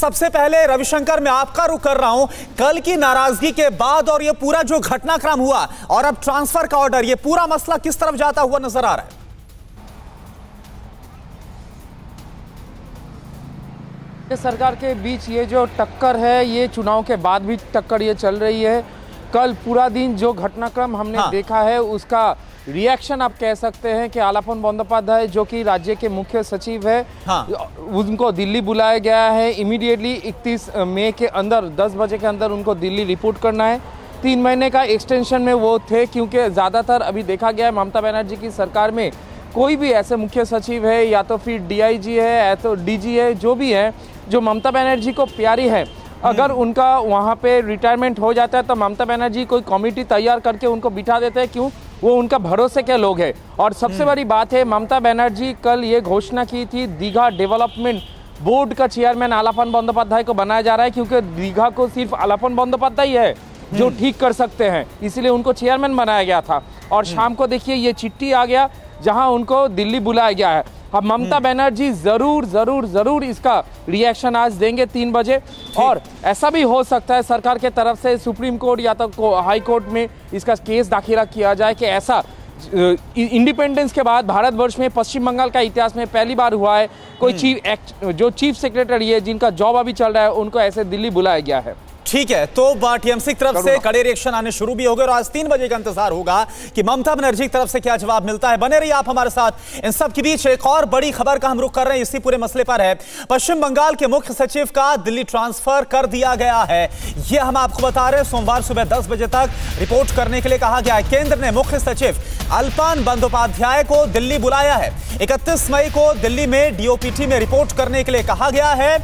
सबसे पहले रविशंकर, मैं आपका रुख कर रहा हूं। कल की नाराजगी के बाद और ये पूरा जो घटनाक्रम हुआ और अब ट्रांसफर का ऑर्डर, ये पूरा मसला किस तरफ जाता हुआ नजर आ रहा है? सरकार के बीच ये जो टक्कर है, ये चुनाव के बाद भी टक्कर ये चल रही है। कल पूरा दिन जो घटनाक्रम हमने देखा है, उसका रिएक्शन आप कह सकते हैं कि आलापन बंदोपाध्याय जो कि राज्य के मुख्य सचिव है, उनको दिल्ली बुलाया गया है। इमीडिएटली 31 मई के अंदर 10 बजे के अंदर उनको दिल्ली रिपोर्ट करना है। 3 महीने का एक्सटेंशन में वो थे, क्योंकि ज़्यादातर अभी देखा गया है ममता बनर्जी की सरकार में कोई भी ऐसे मुख्य सचिव है या तो फिर डीआईजी है या तो डीजी है, जो भी है जो ममता बनर्जी को प्यारी है, अगर उनका वहाँ पे रिटायरमेंट हो जाता है तो ममता बनर्जी कोई कमेटी तैयार करके उनको बिठा देते हैं। क्यों? वो उनका भरोसे के लोग हैं। और सबसे बड़ी बात है, ममता बनर्जी कल ये घोषणा की थी दीघा डेवलपमेंट बोर्ड का चेयरमैन आलापन बंदोपाध्याय को बनाया जा रहा है, क्योंकि दीघा को सिर्फ आलापन बंदोपाध्याय है जो ठीक कर सकते हैं, इसलिए उनको चेयरमैन बनाया गया था। और शाम को देखिए ये चिट्ठी आ गया जहां उनको दिल्ली बुलाया गया है। अब ममता बनर्जी जरूर जरूर जरूर इसका रिएक्शन आज देंगे 3 बजे। और ऐसा भी हो सकता है सरकार के तरफ से सुप्रीम कोर्ट या तो हाई कोर्ट में इसका केस दाखिल किया जाए कि ऐसा इंडिपेंडेंस के बाद भारतवर्ष में पश्चिम बंगाल का इतिहास में पहली बार हुआ है कोई चीफ सेक्रेटरी है जिनका जॉब अभी चल रहा है, उनको ऐसे दिल्ली बुलाया गया है। ठीक है, तो टीएमसी की तरफ से कड़े रिएक्शन आने शुरू भी हो गए और आज 3 बजे का इंतजार होगा कि ममता बनर्जी की तरफ से क्या जवाब मिलता है। बने रहिए आप हमारे साथ। इन सब के बीच एक और बड़ी खबर का हम रुख कर रहे हैं, इसी पूरे मसले पर है। पश्चिम बंगाल के मुख्य सचिव का दिल्ली ट्रांसफर कर दिया गया है। यह हम आपको बता रहे हैं। सोमवार सुबह 10 बजे तक रिपोर्ट करने के लिए कहा गया है। केंद्र ने मुख्य सचिव अल्पन बंदोपाध्याय को दिल्ली बुलाया है। 31 मई को दिल्ली में डीओपीटी में रिपोर्ट करने के लिए कहा गया है।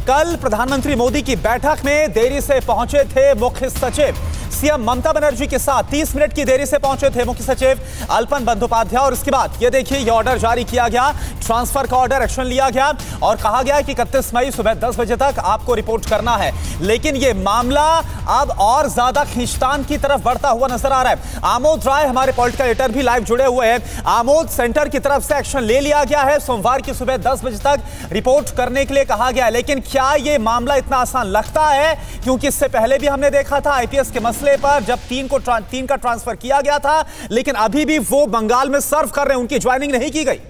कल प्रधानमंत्री मोदी की बैठक में देरी से पहुंचे थे मुख्य सचिव। सीएम ममता बनर्जी के साथ 30 मिनट की देरी से पहुंचे थे मुख्य सचिव अल्पन बंदोपाध्याय। और इसके बाद ये देखिए, ये ऑर्डर जारी किया गया, ट्रांसफर का ऑर्डर, एक्शन लिया गया और कहा गया कि 31 मई सुबह 10 बजे तक आपको रिपोर्ट करना है। लेकिन ये मामला अब और ज्यादा खींचतान की तरफ बढ़ता हुआ नजर आ रहा है। आमोद राय हमारे पॉलिटिकल एडिटर भी लाइव जुड़े हुए हैं। आमोद, सेंटर की तरफ से एक्शन ले लिया गया है, सोमवार की सुबह 10 बजे तक रिपोर्ट करने के लिए कहा गया है। लेकिन क्या ये मामला इतना आसान लगता है? क्योंकि इससे पहले भी हमने देखा था आईपीएस के मसले पर, जब 3 का ट्रांसफर किया गया था, लेकिन अभी भी वो बंगाल में सर्व कर रहे हैं, उनकी ज्वाइनिंग नहीं की गई।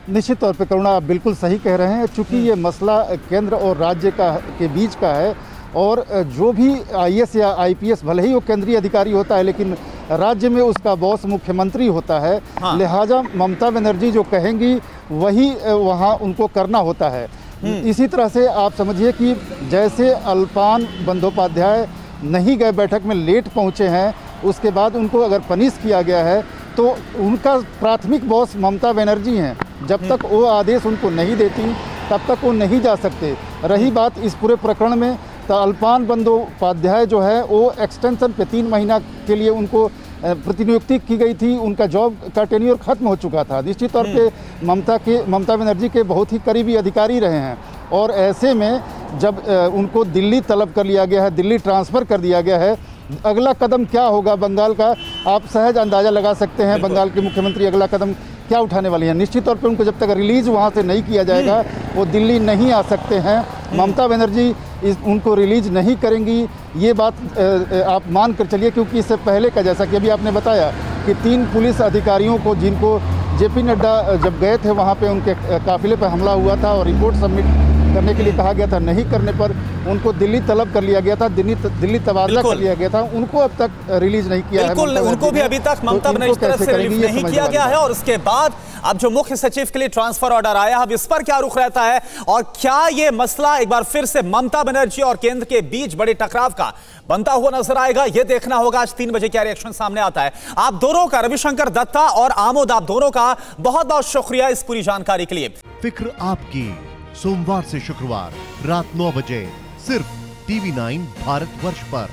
निश्चित तौर पे करुणा, आप बिल्कुल सही कह रहे हैं। चूंकि ये मसला केंद्र और राज्य के बीच का है और जो भी आईएएस या आईपीएस भले ही वो केंद्रीय अधिकारी होता है, लेकिन राज्य में उसका बॉस मुख्यमंत्री होता है। लिहाजा ममता बनर्जी जो कहेंगी वही वहाँ उनको करना होता है। इसी तरह से आप समझिए कि जैसे अल्पन बंदोपाध्याय नहीं गए, बैठक में लेट पहुँचे हैं, उसके बाद उनको अगर पनिश किया गया है तो उनका प्राथमिक बॉस ममता बनर्जी हैं। जब तक वो आदेश उनको नहीं देती तब तक वो नहीं जा सकते। रही बात इस पूरे प्रकरण में, तो अल्पन बंदोपाध्याय जो है वो एक्सटेंशन पे 3 महीना के लिए उनको प्रतिनियुक्ति की गई थी। उनका जॉब का टेन्योर खत्म हो चुका था। निश्चित तौर पे ममता बनर्जी के बहुत ही करीबी अधिकारी रहे हैं और ऐसे में जब उनको दिल्ली तलब कर लिया गया है, दिल्ली ट्रांसफ़र कर दिया गया है, अगला कदम क्या होगा बंगाल का, आप सहज अंदाज़ा लगा सकते हैं। बंगाल के मुख्यमंत्री अगला कदम क्या उठाने वाली हैं। निश्चित तौर पे उनको जब तक रिलीज़ वहाँ से नहीं किया जाएगा वो दिल्ली नहीं आ सकते हैं। ममता बनर्जी उनको रिलीज नहीं करेंगी, ये बात आप मान कर चलिए। क्योंकि इससे पहले का, जैसा कि अभी आपने बताया कि 3 पुलिस अधिकारियों को, जिनको जेपी नड्डा जब गए थे वहाँ पे उनके काफिले पर हमला हुआ था और रिपोर्ट सबमिट करने के लिए कहा गया था, नहीं करने पर उनको दिल्ली तलब कर लिया गया था, दिल्ली तबादला कर लिया गया था। उनको अब तक रिलीज नहीं किया है। उनको भी अभी तक ममता बनर्जी की तरफ से रिलीज नहीं किया गया है। और उसके बाद अब जो मुख्य सचिव के लिए ट्रांसफर ऑर्डर आया, अब इस पर क्या रुख रहता है और क्या ये मसला एक बार फिर से ममता बनर्जी और केंद्र के बीच बड़े टकराव का बनता हुआ नजर आएगा, यह देखना होगा। आज 3 बजे क्या रिएक्शन सामने आता है। आप दोनों का, रविशंकर दत्ता और आमोद, आप दोनों का बहुत बहुत शुक्रिया इस पूरी जानकारी के लिए। फिक्र आपकी, सोमवार से शुक्रवार रात 9 बजे सिर्फ TV9 भारतवर्ष पर।